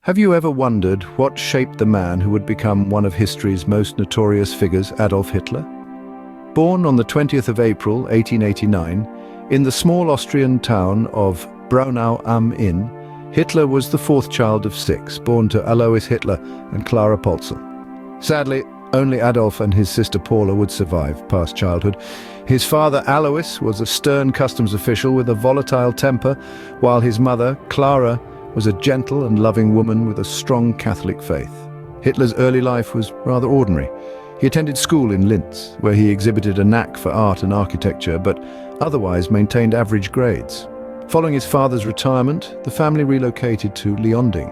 Have you ever wondered what shaped the man who would become one of history's most notorious figures, Adolf Hitler? Born on the 20th of April, 1889, in the small Austrian town of Braunau am Inn, Hitler was the fourth child of six, born to Alois Hitler and Clara Polzel. Sadly, only Adolf and his sister Paula would survive past childhood. His father, Alois, was a stern customs official with a volatile temper, while his mother, Clara, was a gentle and loving woman with a strong Catholic faith. Hitler's early life was rather ordinary. He attended school in Linz, where he exhibited a knack for art and architecture, but otherwise maintained average grades. Following his father's retirement, the family relocated to Leonding,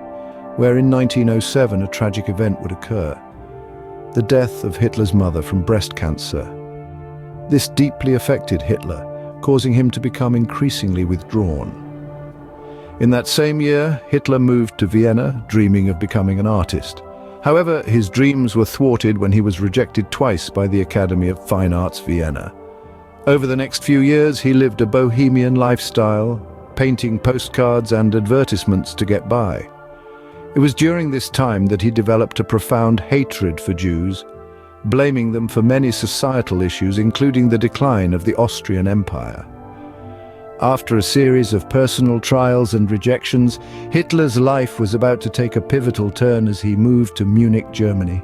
where in 1907 a tragic event would occur: the death of Hitler's mother from breast cancer. This deeply affected Hitler, causing him to become increasingly withdrawn. In that same year, Hitler moved to Vienna, dreaming of becoming an artist. However, his dreams were thwarted when he was rejected twice by the Academy of Fine Arts, Vienna. Over the next few years, he lived a bohemian lifestyle, painting postcards and advertisements to get by. It was during this time that he developed a profound hatred for Jews, blaming them for many societal issues, including the decline of the Austrian Empire. After a series of personal trials and rejections, Hitler's life was about to take a pivotal turn as he moved to Munich, Germany.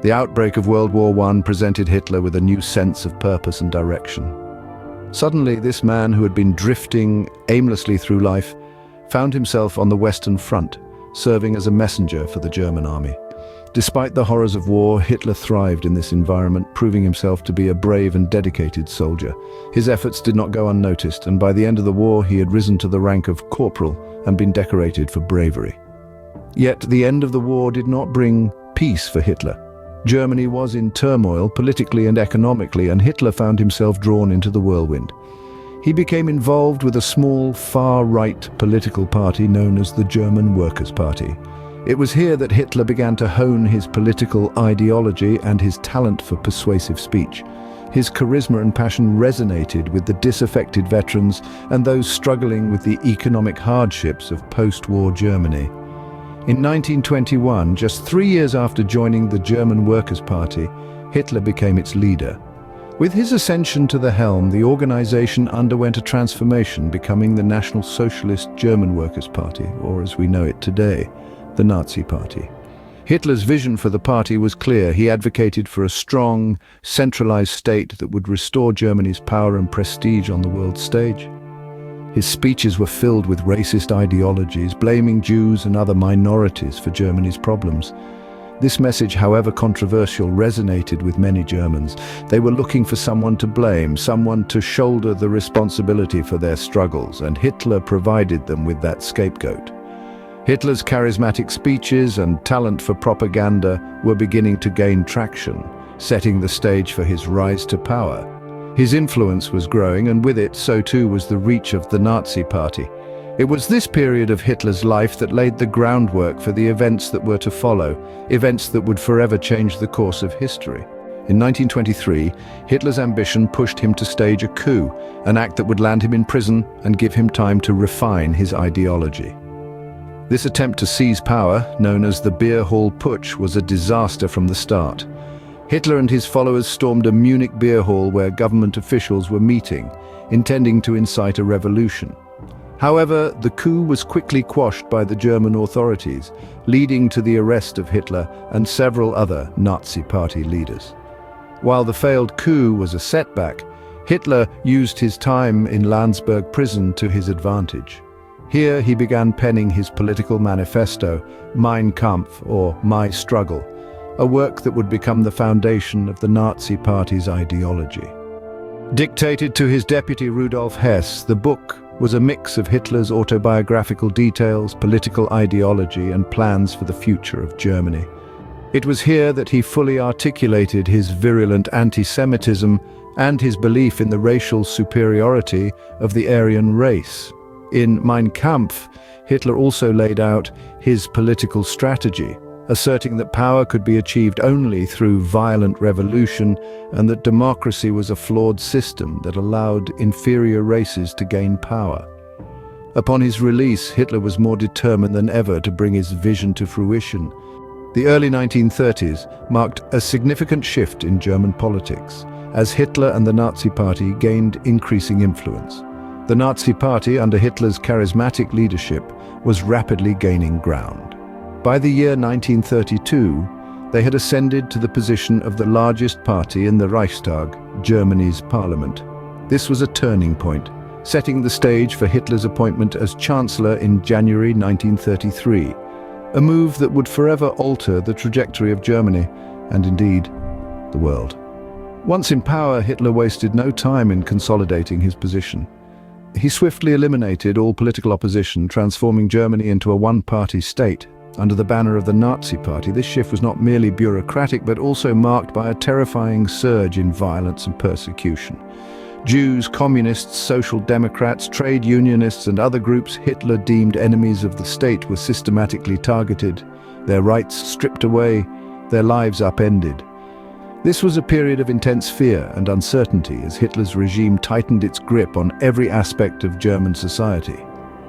The outbreak of World War I presented Hitler with a new sense of purpose and direction. Suddenly, this man who had been drifting aimlessly through life found himself on the Western Front, serving as a messenger for the German army. Despite the horrors of war, Hitler thrived in this environment, proving himself to be a brave and dedicated soldier. His efforts did not go unnoticed, and by the end of the war he had risen to the rank of corporal and been decorated for bravery. Yet the end of the war did not bring peace for Hitler. Germany was in turmoil politically and economically, and Hitler found himself drawn into the whirlwind. He became involved with a small, far-right political party known as the German Workers' Party. It was here that Hitler began to hone his political ideology and his talent for persuasive speech. His charisma and passion resonated with the disaffected veterans and those struggling with the economic hardships of post-war Germany. In 1921, just 3 years after joining the German Workers' Party, Hitler became its leader. With his ascension to the helm, the organization underwent a transformation, becoming the National Socialist German Workers' Party, or as we know it today, the Nazi Party. Hitler's vision for the party was clear. He advocated for a strong, centralized state that would restore Germany's power and prestige on the world stage. His speeches were filled with racist ideologies, blaming Jews and other minorities for Germany's problems. This message, however controversial, resonated with many Germans. They were looking for someone to blame, someone to shoulder the responsibility for their struggles, and Hitler provided them with that scapegoat. Hitler's charismatic speeches and talent for propaganda were beginning to gain traction, setting the stage for his rise to power. His influence was growing, and with it, so too was the reach of the Nazi Party. It was this period of Hitler's life that laid the groundwork for the events that were to follow, events that would forever change the course of history. In 1923, Hitler's ambition pushed him to stage a coup, an act that would land him in prison and give him time to refine his ideology. This attempt to seize power, known as the Beer Hall Putsch, was a disaster from the start. Hitler and his followers stormed a Munich beer hall where government officials were meeting, intending to incite a revolution. However, the coup was quickly quashed by the German authorities, leading to the arrest of Hitler and several other Nazi Party leaders. While the failed coup was a setback, Hitler used his time in Landsberg prison to his advantage. Here he began penning his political manifesto, Mein Kampf, or My Struggle, a work that would become the foundation of the Nazi Party's ideology. Dictated to his deputy Rudolf Hess, the book was a mix of Hitler's autobiographical details, political ideology, and plans for the future of Germany. It was here that he fully articulated his virulent anti-Semitism and his belief in the racial superiority of the Aryan race. In Mein Kampf, Hitler also laid out his political strategy, asserting that power could be achieved only through violent revolution and that democracy was a flawed system that allowed inferior races to gain power. Upon his release, Hitler was more determined than ever to bring his vision to fruition. The early 1930s marked a significant shift in German politics, as Hitler and the Nazi Party gained increasing influence. The Nazi Party, under Hitler's charismatic leadership, was rapidly gaining ground. By the year 1932, they had ascended to the position of the largest party in the Reichstag, Germany's parliament. This was a turning point, setting the stage for Hitler's appointment as Chancellor in January 1933, a move that would forever alter the trajectory of Germany, and indeed, the world. Once in power, Hitler wasted no time in consolidating his position. He swiftly eliminated all political opposition, transforming Germany into a one-party state. Under the banner of the Nazi Party, this shift was not merely bureaucratic, but also marked by a terrifying surge in violence and persecution. Jews, communists, social democrats, trade unionists, and other groups Hitler deemed enemies of the state were systematically targeted, their rights stripped away, their lives upended. This was a period of intense fear and uncertainty as Hitler's regime tightened its grip on every aspect of German society.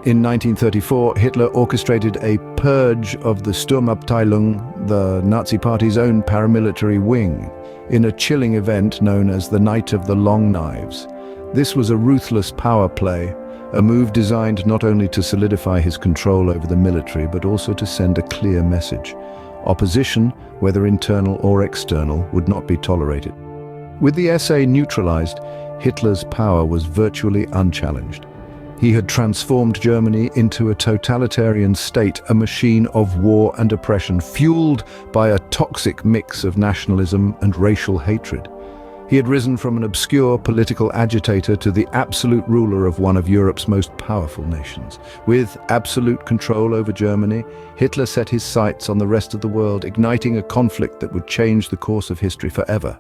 In 1934, Hitler orchestrated a purge of the Sturmabteilung, the Nazi Party's own paramilitary wing, in a chilling event known as the Night of the Long Knives. This was a ruthless power play, a move designed not only to solidify his control over the military, but also to send a clear message. Opposition, whether internal or external, would not be tolerated. With the SA neutralized, Hitler's power was virtually unchallenged. He had transformed Germany into a totalitarian state, a machine of war and oppression, fueled by a toxic mix of nationalism and racial hatred. He had risen from an obscure political agitator to the absolute ruler of one of Europe's most powerful nations. With absolute control over Germany, Hitler set his sights on the rest of the world, igniting a conflict that would change the course of history forever.